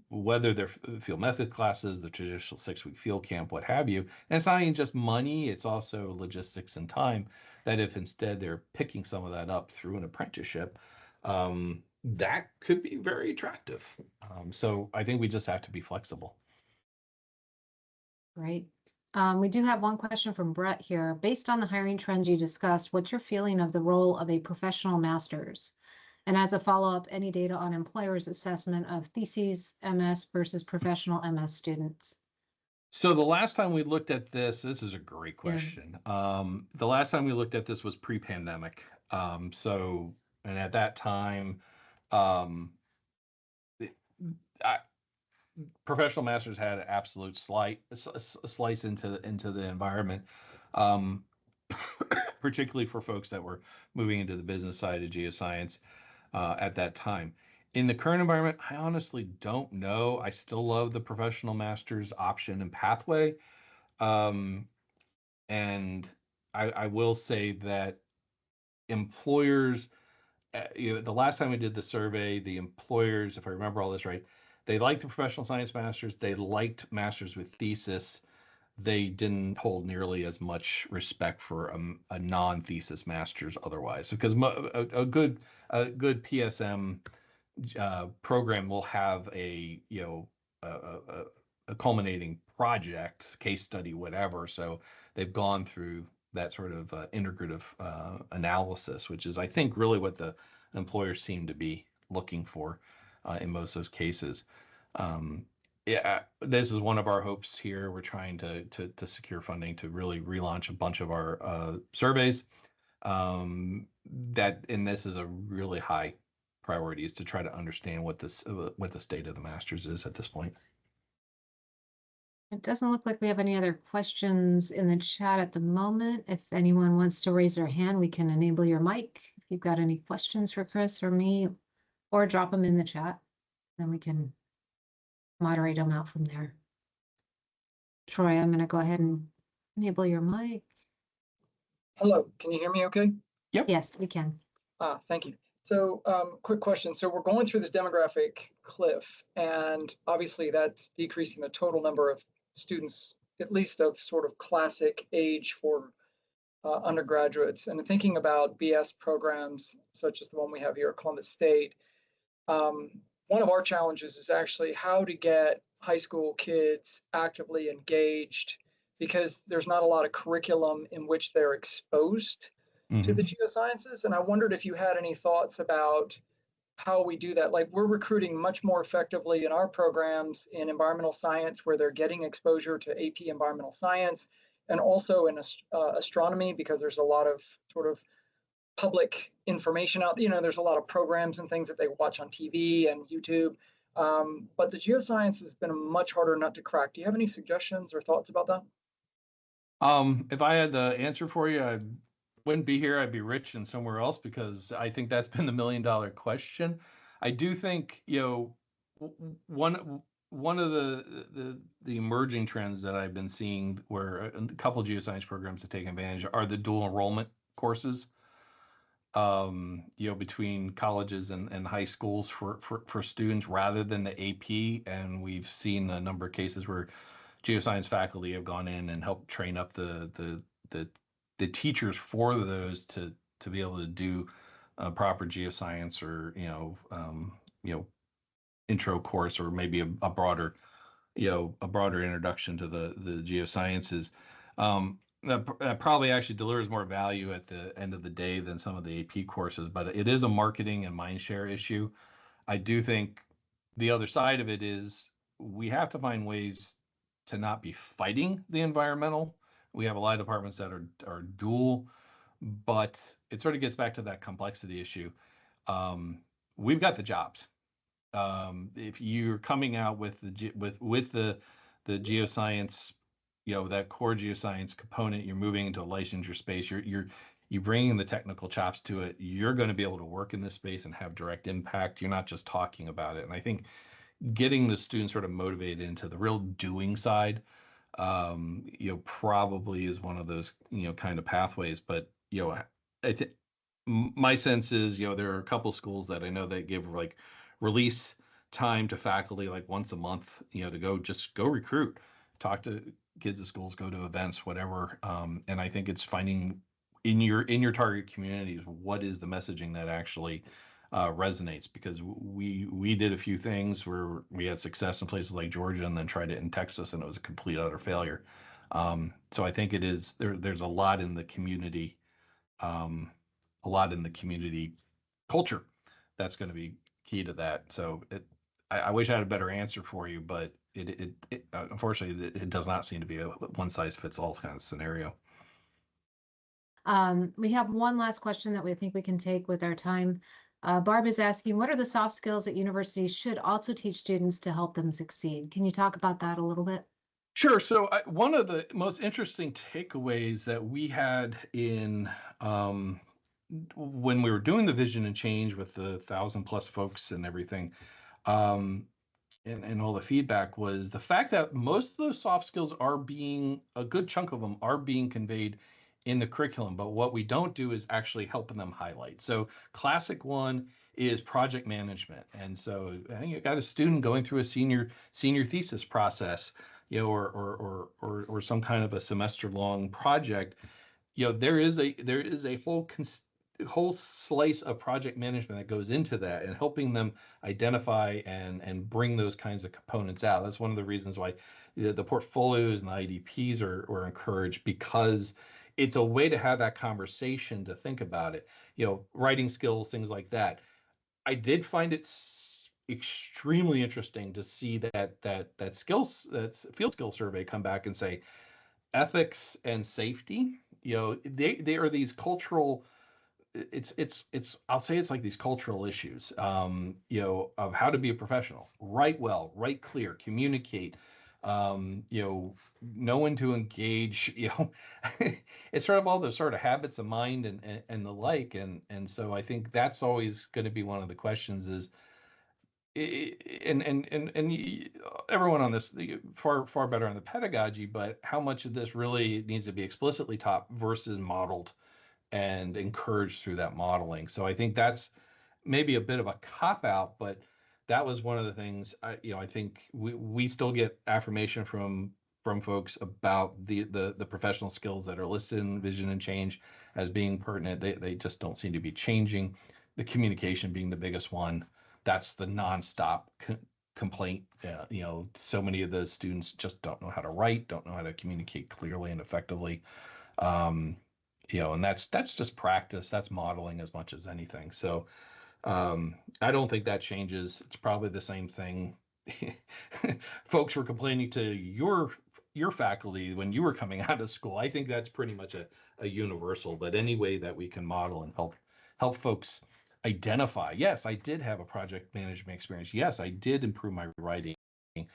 whether they're field method classes, the traditional 6-week field camp, what have you. And it's not even just money, it's also logistics and time, that if instead they're picking some of that up through an apprenticeship, that could be very attractive. So I think we just have to be flexible. Right. We do have one question from Brett here. Based on the hiring trends you discussed, what's your feeling of the role of a professional master's? And as a follow-up, any data on employers' assessment of theses MS versus professional MS students? So the last time we looked at this is a great Yeah. question. The last time we looked at this was pre-pandemic. And at that time, um, I, professional masters had an absolute slice into the environment, um, particularly for folks that were moving into the business side of geoscience at that time. In the current environment, I honestly don't know. I still love the professional master's option and pathway. Um, and I will say that employers, the last time we did the survey, the employers, if I remember all this right, they liked the professional science masters. They liked masters with thesis. They didn't hold nearly as much respect for a non-thesis master's otherwise, because a good PSM program will have a culminating project, case study, whatever. So they've gone through that sort of integrative analysis, which is, I think, really what the employers seem to be looking for in most of those cases. Yeah, this is one of our hopes here. We're trying to secure funding to really relaunch a bunch of our surveys. And this is a really high priority, is to try to understand what the state of the masters is at this point. It doesn't look like we have any other questions in the chat at the moment. If anyone wants to raise their hand, we can enable your mic. If you've got any questions for Chris or me, or drop them in the chat, then we can moderate them out from there. Troy, I'm going to go ahead and enable your mic. Hello, can you hear me okay? Yep. Yes, we can. Thank you. So quick question. So we're going through this demographic cliff, and obviously that's decreasing the total number of students, at least of sort of classic age for undergraduates. And thinking about BS programs, such as the one we have here at Columbus State, one of our challenges is actually how to get high school kids actively engaged, because there's not a lot of curriculum in which they're exposed to the geosciences. And I wondered if you had any thoughts about how we do that. Like, we're recruiting much more effectively in our programs in environmental science, where they're getting exposure to AP environmental science, and also in astronomy, because there's a lot of sort of public information out. There's a lot of programs and things that they watch on TV and YouTube. But the geoscience has been a much harder nut to crack. Do you have any suggestions or thoughts about that? If I had the answer for you, I wouldn't be here. I'd be rich and somewhere else, because I think that's been the $1 million question. I do think, one of the emerging trends that I've been seeing, where a couple of geoscience programs have taken advantage, are the dual enrollment courses. Between colleges and high schools for students, rather than the AP. And we've seen a number of cases where geoscience faculty have gone in and helped train up the teachers for those to be able to do proper geoscience, or intro course, or maybe a broader introduction to the geosciences. That probably actually delivers more value at the end of the day than some of the AP courses, but it is a marketing and mindshare issue. I do think the other side of it is we have to find ways to not be fighting the environmental. We have a lot of departments that are dual, but it sort of gets back to that complexity issue. We've got the jobs. If you're coming out with the geoscience, that core geoscience component, you're moving into a licensure space, you're bringing the technical chops to it, you're going to be able to work in this space and have direct impact. You're not just talking about it. And I think getting the students sort of motivated into the real doing side, probably is one of those, kind of pathways. But, I think my sense is, there are a couple schools that I know that give like release time to faculty, like once a month, to go recruit, talk to kids at schools, go to events, whatever. And I think it's finding in your target communities, what is the messaging that actually resonates, because we did a few things where we had success in places like Georgia, and then tried it in Texas, and it was a complete utter failure. So I think it is there's a lot in the community, culture that's going to be key to that. So I wish I had a better answer for you, but it unfortunately it does not seem to be a one size fits all kind of scenario. We have one last question that we think we can take with our time. Barb is asking, what are the soft skills that universities should also teach students to help them succeed? Can you talk about that a little bit? Sure. So one of the most interesting takeaways that we had in when we were doing the vision and change with the 1,000+ folks and everything, and all the feedback, was the fact that most of those soft skills a good chunk of them are being conveyed in the curriculum, but what we don't do is actually helping them highlight. So classic one is project management. And so you got a student going through a senior thesis process, or some kind of a semester long project. There is a whole slice of project management that goes into that, and helping them identify and bring those kinds of components out. That's one of the reasons why the portfolios and the IDPs are encouraged, because it's a way to have that conversation, to think about it, writing skills, things like that. I did find it extremely interesting to see that field skill survey come back and say ethics and safety, they are these cultural, I'll say it's like these cultural issues, of how to be a professional, write well, write clear, communicate, know when to engage, it's sort of all those sort of habits of mind and the like. And so I think that's always going to be one of the questions is, and everyone on this far better on the pedagogy, but how much of this really needs to be explicitly taught versus modeled and encouraged through that modeling. So I think that's maybe a bit of a cop out, but that was one of the things I think we still get affirmation from folks about the professional skills that are listed in Vision and Change as being pertinent. They just don't seem to be changing. The communication being the biggest one. That's the nonstop complaint. So many of the students just don't know how to write, don't know how to communicate clearly and effectively. And that's just practice. That's modeling as much as anything. So I don't think that changes. It's probably the same thing. Folks were complaining to your faculty when you were coming out of school. I think that's pretty much a universal, but any way that we can model and help folks identify, yes, I did have a project management experience. Yes, I did improve my writing. I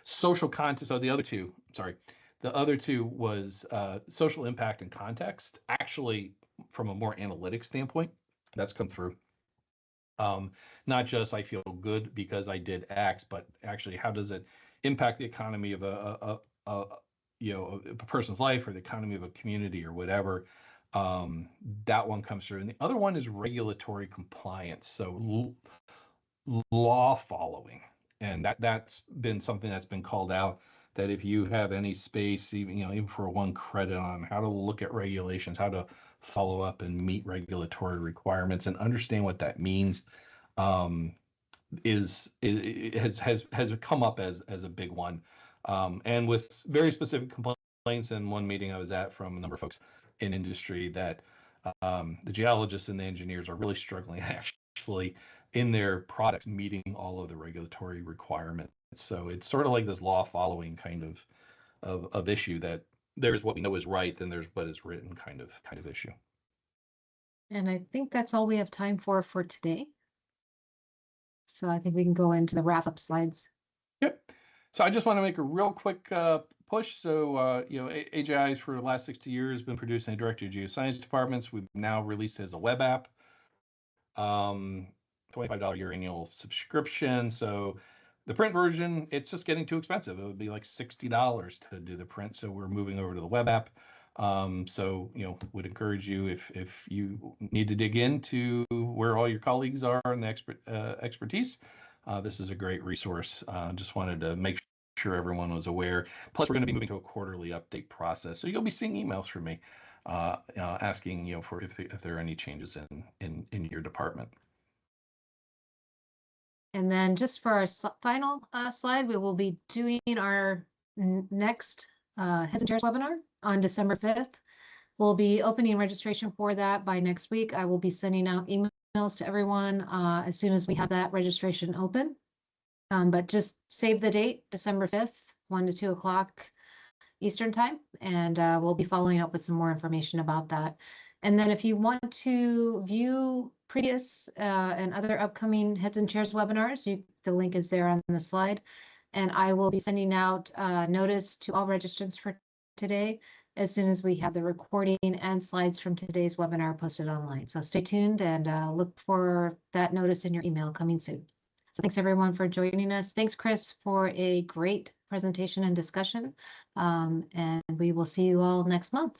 social content. So the other two was social impact and context. Actually, from a more analytic standpoint, that's come through. Not just I feel good because I did X, but actually how does it impact the economy of a person's life or the economy of a community or whatever. That one comes through. And the other one is regulatory compliance. So law following. And that's been something that's been called out, that if you have any space, even for one credit on how to look at regulations, how to follow up and meet regulatory requirements and understand what that means, has come up as a big one, and with very specific complaints. In one meeting I was at from a number of folks in industry, that the geologists and the engineers are really struggling actually in their products meeting all of the regulatory requirements. So it's sort of like this law following kind of issue, that there's what we know is right, then there's what is written kind of issue. And I think that's all we have time for today. So I think we can go into the wrap-up slides. Yep. So I just want to make a real quick push. So, AGI's for the last 60 years been producing a directory of geoscience departments. We've now released it as a web app. $25 a year annual subscription. So the print version, it's just getting too expensive. It would be like $60 to do the print. So we're moving over to the web app. So, would encourage you, if you need to dig into where all your colleagues are and the expertise, this is a great resource. Just wanted to make sure everyone was aware. Plus, we're going to be moving to a quarterly update process. So you'll be seeing emails from me asking, for if there are any changes in your department. And then just for our final slide, we will be doing our next Heads and Chairs webinar on December 5th. We'll be opening registration for that by next week. I will be sending out emails to everyone as soon as we have that registration open. But just save the date, December 5th, 1 to 2 o'clock Eastern time, and we'll be following up with some more information about that. And then if you want to view previous and other upcoming Heads and Chairs webinars, the link is there on the slide. And I will be sending out notice to all registrants for today as soon as we have the recording and slides from today's webinar posted online. So stay tuned and look for that notice in your email coming soon. So thanks everyone for joining us. Thanks, Chris, for a great presentation and discussion. And we will see you all next month.